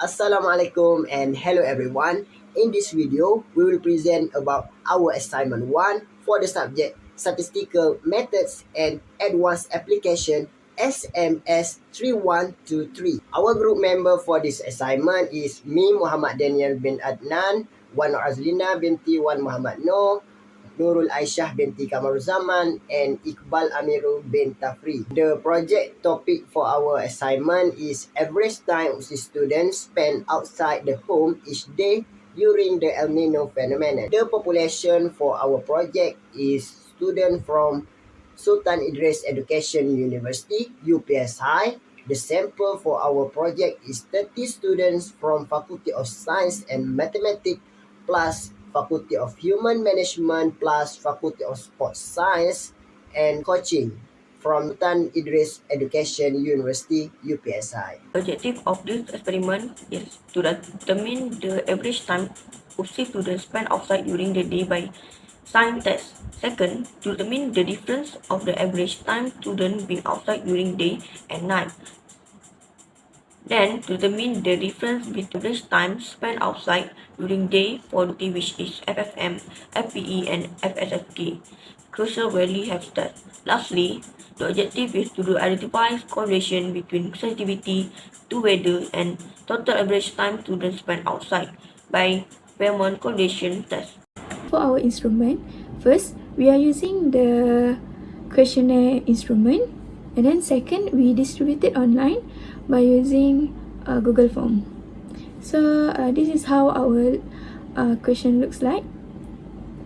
Assalamualaikum and hello everyone. In this video, we will present about our assignment 1 for the subject Statistical Methods and Advanced Application SMS3123. Our group member for this assignment is me, Muhammad Daniel bin Adnan, Wan Azlina binti Wan Muhammad Noor, Nurul Aisyah binti Kamaruzaman, and Iqbal Amirul bin Tafri. The project topic for our assignment is average time students spend outside the home each day during the El Nino phenomenon. The population for our project is students from Sultan Idris Education University, UPSI. The sample for our project is 30 students from Faculty of Science and Mathematics plus Faculty of Human Management plus Faculty of Sports Science and Coaching from Sultan Idris Education University, UPSI. Objective of this experiment is to determine the average time UPSI students spend outside during the day by sign test. Second, to determine the difference of the average time students being outside during day and night. Then, to determine the difference between average time spent outside during day for the which is FFM, FPE, and FSFK. Crucial value have stats. Lastly, the objective is to identify correlation between sensitivity to weather and total average time students spend outside by Fairmont correlation test. For our instrument, first we are using the questionnaire instrument, and then second we distribute it online by using Google Form. So this is how our question looks like,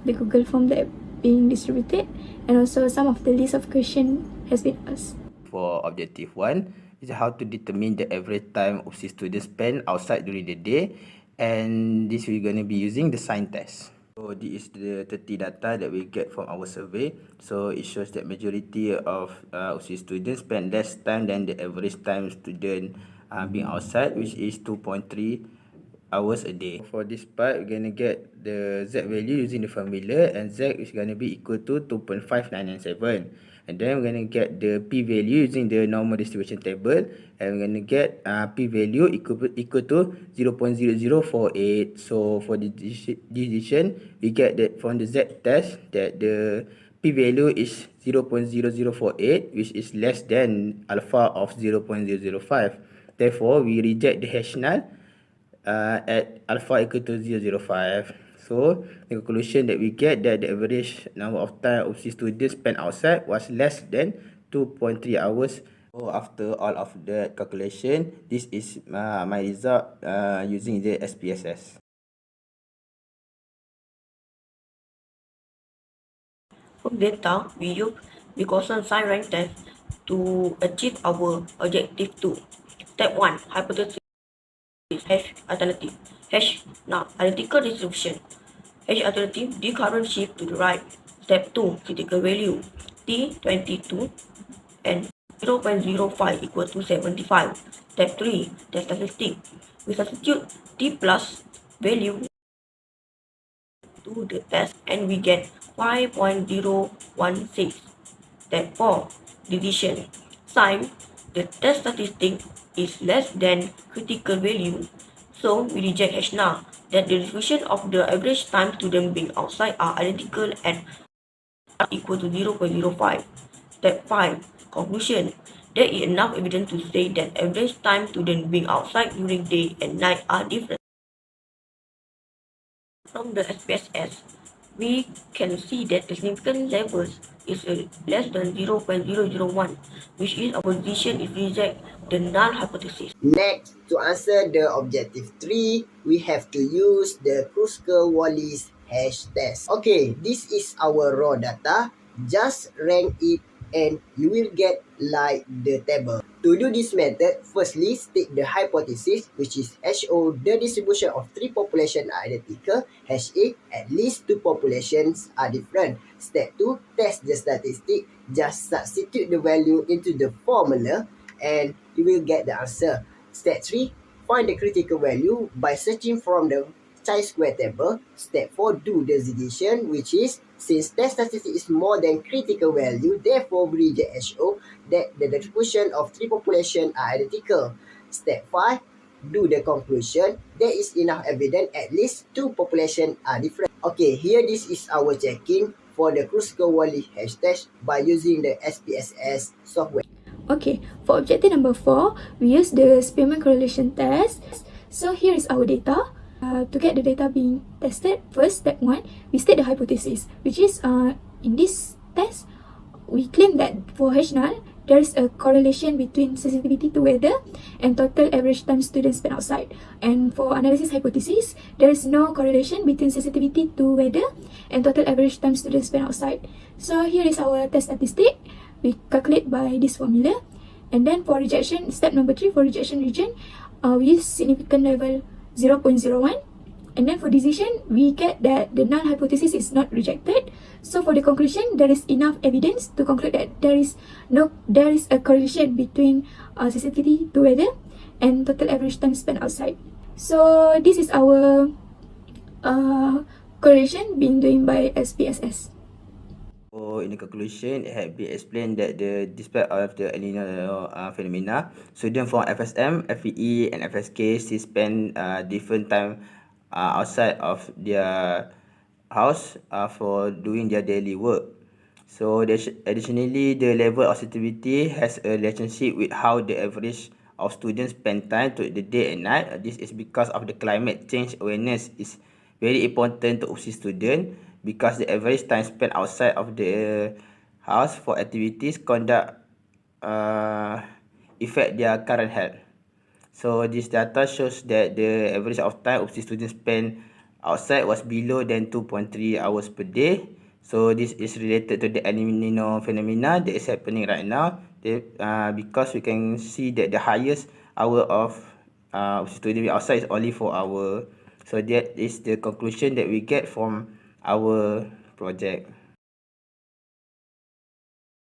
the Google Form that being distributed, and also some of the list of questions has been asked. For objective 1 is how to determine the average time of students spend outside during the day, and this we're going to be using the sign test. So this is the 30 data that we get from our survey. So it shows that majority of students spend less time than the average time student being outside, which is 2.3 hours a day. For this part, we're going to get the Z value using the formula, and Z is going to be equal to 2.5997. And then we're going to get the P value using the normal distribution table, and we're going to get P value equal to 0.0048. So for the decision, we get that from the Z test that the P value is 0.0048, which is less than alpha of 0.005. Therefore, we reject the hash null at alpha equal to 0.005. So the conclusion that we get that the average number of time overseas students spent outside was less than 2.3 hours. So after all of that calculation, this is my result using the SPSS. For data, we use the Gaussian sign rank test to achieve our objective 2. Step 1, hypothesis hash alternative. Hash now identical distribution. Hash alternative, the current shift to the right. Step 2, critical value. T22 and 0.05 equal to 75. Step 3, test statistic. We substitute T plus value to the test and we get 5.016. Step 4, division. Sign the test statistic is less than critical value, so we reject H now that the distribution of the average time student being outside are identical and are equal to 0.05. Step 5, conclusion. There is enough evidence to say that average time student being outside during day and night are different. From the SPSS, we can see that the significant levels is less than 0.001, which is our position if we reject the null hypothesis. Next, to answer the objective 3, we have to use the Kruskal-Wallis hash test. Okay, this is our raw data. Just rank it and you will get like the table. To do this method, firstly state the hypothesis, which is HO, the distribution of 3 populations are identical, HA, at least 2 populations are different. Step 2, test the statistic. Just substitute the value into the formula and you will get the answer. Step 3, find the critical value by searching from the chi-square table. Step 4, do the division, which is since test statistic is more than critical value, therefore we reject HO that the distribution of 3 populations are identical. Step 5, do the conclusion, there is enough evidence at least two populations are different. Okay, here this is our checking for the Kruskal-Wallis hash test by using the SPSS software. Okay, for objective number 4, we use the Spearman correlation test. So here is our data. To get the data being tested, first, step 1, we state the hypothesis, which is in this test, we claim that for H null, there is a correlation between sensitivity to weather and total average time students spend outside. And for analysis hypothesis, there is no correlation between sensitivity to weather and total average time students spend outside. So here is our test statistic. We calculate by this formula. And then for rejection, step number 3, for rejection region, we use significant level 0.01. And then for decision, we get that the null hypothesis is not rejected. So for the conclusion, there is enough evidence to conclude that there is a correlation between sensitivity to weather and total average time spent outside. So this is our correlation being done by SPSS. So in the conclusion, it had been explained that despite all of the El Nino phenomena, students from FSM, FEE, and FSK still spend different time outside of their house for doing their daily work. So additionally, the level of sensitivity has a relationship with how the average of students spend time to the day and night. This is because of the climate change awareness is very important to overseas students, because the average time spent outside of the house for activities conduct affect their current health. So this data shows that the average of time overseas students spend outside was below than 2.3 hours per day. So this is related to the El Nino phenomena that is happening right now. Because we can see that the highest hour of overseas students outside is only 4 hours. So that is the conclusion that we get from our project.